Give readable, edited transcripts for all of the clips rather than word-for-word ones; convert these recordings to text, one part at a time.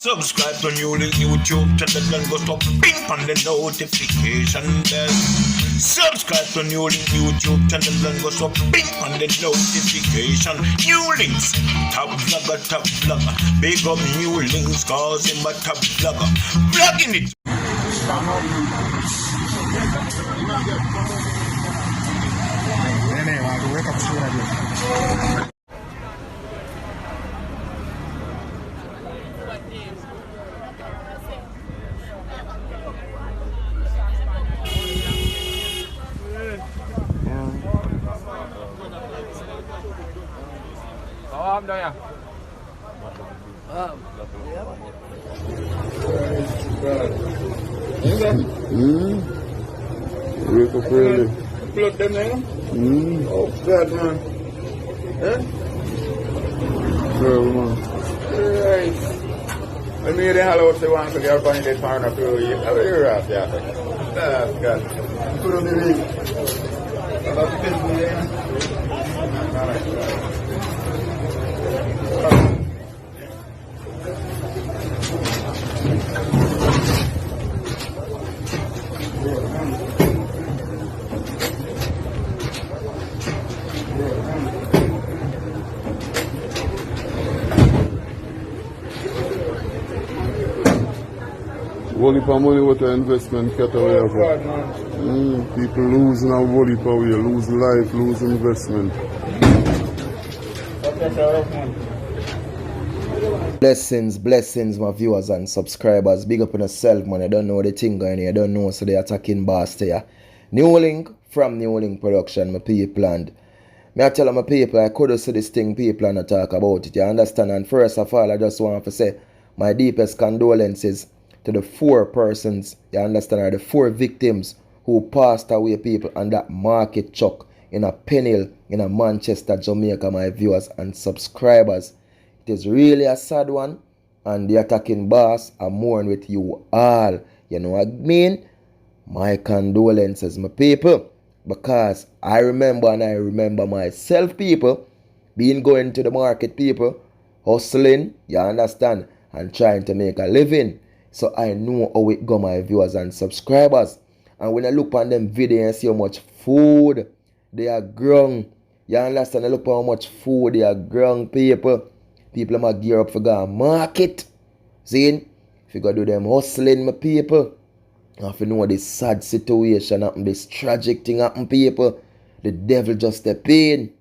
Subscribe to NEWLINK YouTube channel and go to ping on the notification bell. Subscribe to NEWLINK YouTube channel and go to ping on the notification. NEWLINKs, top vlogger. Big up NEWLINKs cause him a top vlogger. Vlogging it. Paham dah ya? Wake up early. Blood them there? Oh, God, man. Eh? Sure, man. Right. When me the hello say one to get find it far enough to you. How are you right yeah? That's good. Put on the ring. About the business there. Wally for money, what an investment get away Oh, God, for. man. People losing a Wally for way, lose life, lose investment. That's a rough one. Blessings, my viewers and subscribers. Big up on yourself, man. I don't know the thing going here. I don't know, so they attacking boss there. NEWLINK from NEWLINK Production, my people. And I tell my people, I could see this thing, people, and I talk about it. You understand? And first of all, I just want to say my deepest condolences to the 4 persons, you understand, or the 4 victims who passed away, people, on that market truck in a Penhill in a Manchester, Jamaica, my viewers and subscribers. It is really a sad one, and the attacking boss, I mourn with you all. You know what I mean? My condolences, my people, because I remember myself, people, being going to the market, people, hustling, you understand, and trying to make a living. So I know how it go, my viewers and subscribers. And when I look on them videos and see how much food they are growing, you understand? I look at how much food they are growing, people. People might gear up for go market. See? If you go do them hustling, my people. And if you know this sad situation happen, this tragic thing happen, people, the devil just step in.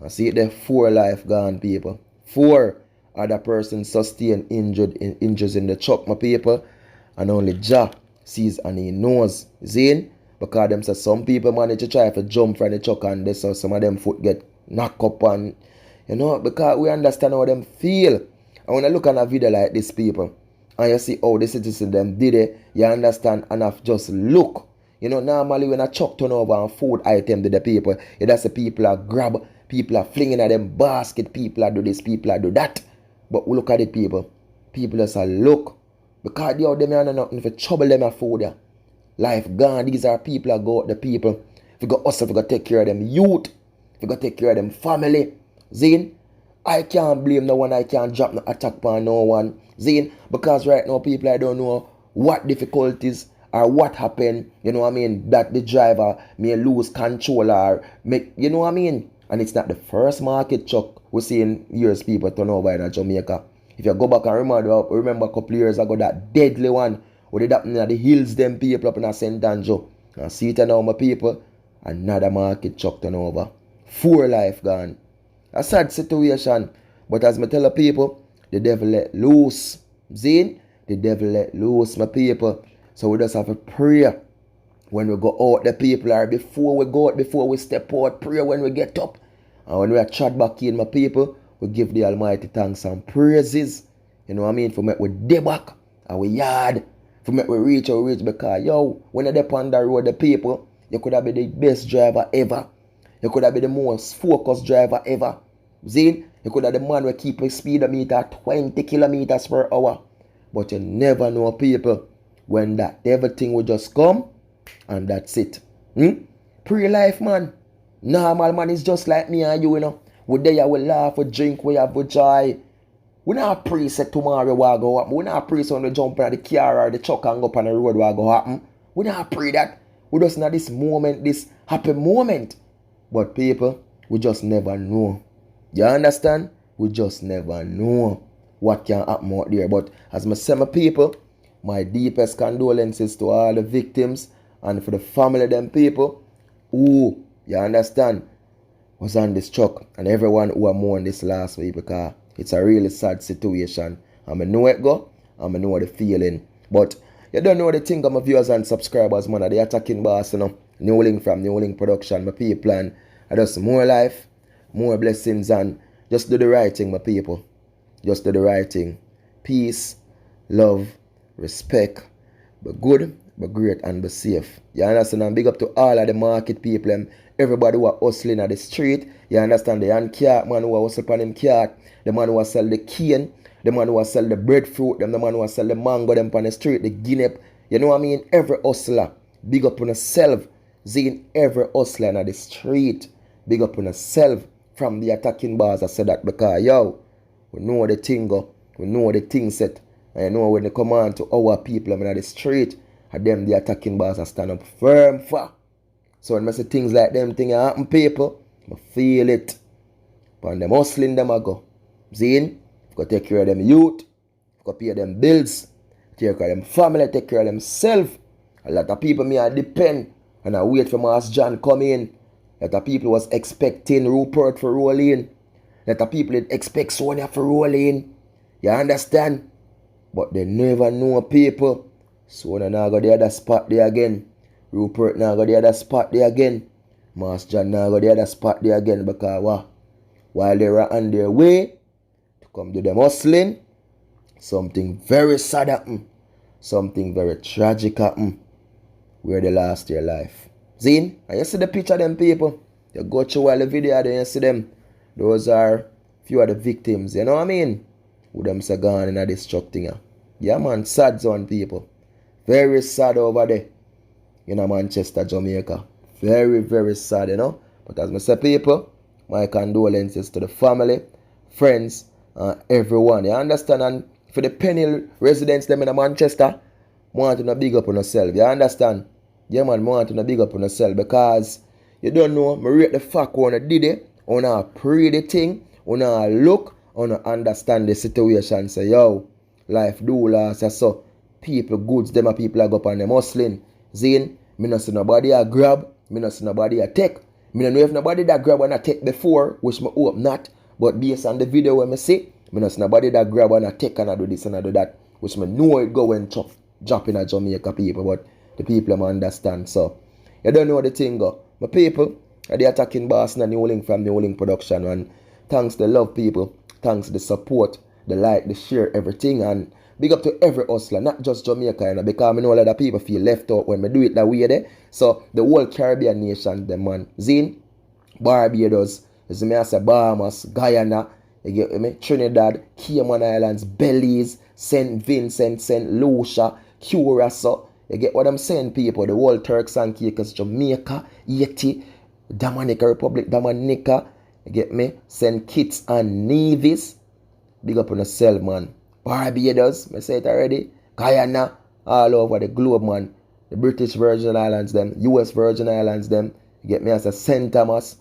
I see it there, 4 life gone, people. 4 other persons sustained injuries in the truck, my people. And only Jah sees and he knows. See? Because them say some people manage to try to jump from the truck and they saw some of them foot get knocked up and you know, because we understand how them feel. And when I look at a video like this, people, and you see how the citizens them did it, you understand enough just look. You know, normally when a truck turn over and food item to the people, you just see people are grab, people are flinging at them basket, people are do this, people are do that. But we look at it, people. People just say, look, because they out them are nothing for trouble them a food there. Life gone. These are people that go out the people. If you go hustle, if you go take care of them youth, if you go take care of them family. Zine, I can't blame no one, I can't drop no attack upon no one. Zine, because right now people I don't know what difficulties or what happened, you know what I mean, that the driver may lose control or make, you know what I mean. And it's not the first market truck we're seeing years people turn over in Jamaica. If you go back and remember a couple years ago, that deadly one, what did happen in the hills, them people up in St. Andrew. And see it now, my people, another market truck turn over. 4 life gone. A sad situation. But as I tell the people, the devil let loose. Zine, the devil let loose, my people. So we just have to pray when we go out, the people are before we go out, before we step out, pray when we get up. And when we are trod back in, my people, we give the Almighty thanks and praises. You know what I mean? For make we day back and we yard. For make we reach, because yo, when you dep on the road, the people, you could have been the best driver ever. You could have been the most focused driver ever. See? You could have the man who keep a speedometer at 20 kilometers per hour. But you never know, people, when that everything will just come and that's it. Pre-life, man. Normal man is just like me and you, you know. We there, we laugh, we drink, we have we joy. We not pray say tomorrow what go happen. We not pray say when we jump in the car or the truck and go up on the road what go happen. We not pray that. We just not this moment, this happy moment. But people, we just never know. You understand? We just never know what can happen out there. But as I say, my people, my deepest condolences to all the victims and for the family of them people who, you understand, was on this truck, and everyone who are mourning this last week, because it's a really sad situation. And I know it go, and I know the feeling. But you don't know the thing of my viewers and subscribers, man. They attacking boss, you know. NEWLINK from NEWLINK Production, my people, and I just more life, more blessings, and just do the right thing, my people. Just do the right thing. Peace, love, respect, be good, be great, and be safe. You understand? And big up to all of the market people, and everybody who are hustling at the street. You understand? The hand cart man who are hustling on him cart, the man who sell the cane, the man who sell the breadfruit, the man who sell the mango them on the street, the guinea. You know what I mean? Every hustler, big up on yourself. Seeing every hustler on the street, big up on yourself. From the attacking bars, I said that because yo, we know the thing go, we know the thing set. And you know when they come on to our people on the street, and them the attacking bars are stand up firm for. So when I say things like them things happen, people, I feel it. But them hustling them I go. Seeing? Got to take care of them youth, got to pay them bills, take care of them family, take care of themselves. A lot of people may depend and I wait for Master John come in. A lot of people was expecting Rupert for roll in. A lot of people expect Sonia for roll in. You understand? But they never know people. Sonia now got the other spot there again. Rupert now got the other spot there again. Master John now got the other spot there again because what? While they were on their way to come to them hustling, something very sad happened. Something very tragic happened where they lost their life. Zine, and you see the picture of them people. You go through all the video and you see them. Those are few of the victims, you know what I mean? Who them say gone in a this truck thing. Yeah man, sad zone people. Very sad over there. In Manchester, Jamaica. Very, very sad, you know. But as I say people, my condolences to the family, friends, everyone. You understand? And for the Penny residents them in Manchester, I want to big up on yourself. You understand? Yeah man, I want to big up on yourself because you don't know, I rate the fact when I did it, when I pray the thing, when I look, when I understand the situation. Say, yo, life do last. So people, goods, them are people that go up on them hustling. Zine, me not see nobody a grab, me not see nobody a take. Me don't know if nobody that grab and a take before, which me hope not. But based on the video when me see, me not see nobody that grab and a take and I do this and I do that, which me know it go and drop in a Jamaica people, but the people them understand. So you don't know the thing go. My people are the attacking boss and NEWLINK from NEWLINK Production, and thanks the love people, thanks the support, the like, the share, everything, and big up to every hustler, not just Jamaica, you know, because I know a lot of people feel left out when we do it that way there. So the whole Caribbean nation, them man. Zine, Barbados, as me I say, Bahamas, Guyana, you get me, Trinidad, Cayman Islands, Belize, St. Vincent, St. Lucia, Curacao. You get what I'm saying, people? The whole Turks and Caicos, Jamaica, Haiti, Dominica Republic, Dominica. You get me? St. Kitts and Nevis. Big up on yourself, man. Barbados, I say it already. Guyana, all over the globe, man. The British Virgin Islands, them. US Virgin Islands, them. You get me? As a St. Thomas,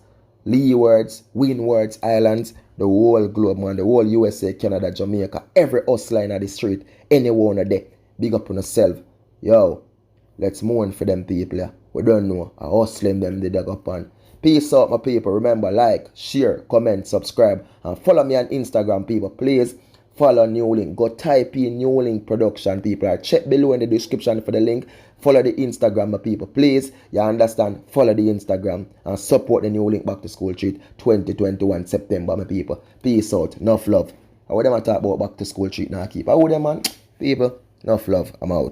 Leewards, Windwards Islands. The whole globe, man. The whole USA, Canada, Jamaica. Every hustler in the street. Anyone of there. Big up on yourself. Yo, let's mourn for them people. Yeah. We don't know. I hustling them, they dig up on. Peace out, my people. Remember, like, share, comment, subscribe, and follow me on Instagram, people. Please follow NEWLINK. Go type in NEWLINK Production, people. I check below in the description for the link. Follow the Instagram, my people. Please, you understand? Follow the Instagram and support the NEWLINK Back to School Treat 2021 September, my people. Peace out. Enough love. I would them talk about Back to School Treat now, keep. I would them, man. People, enough love. I'm out.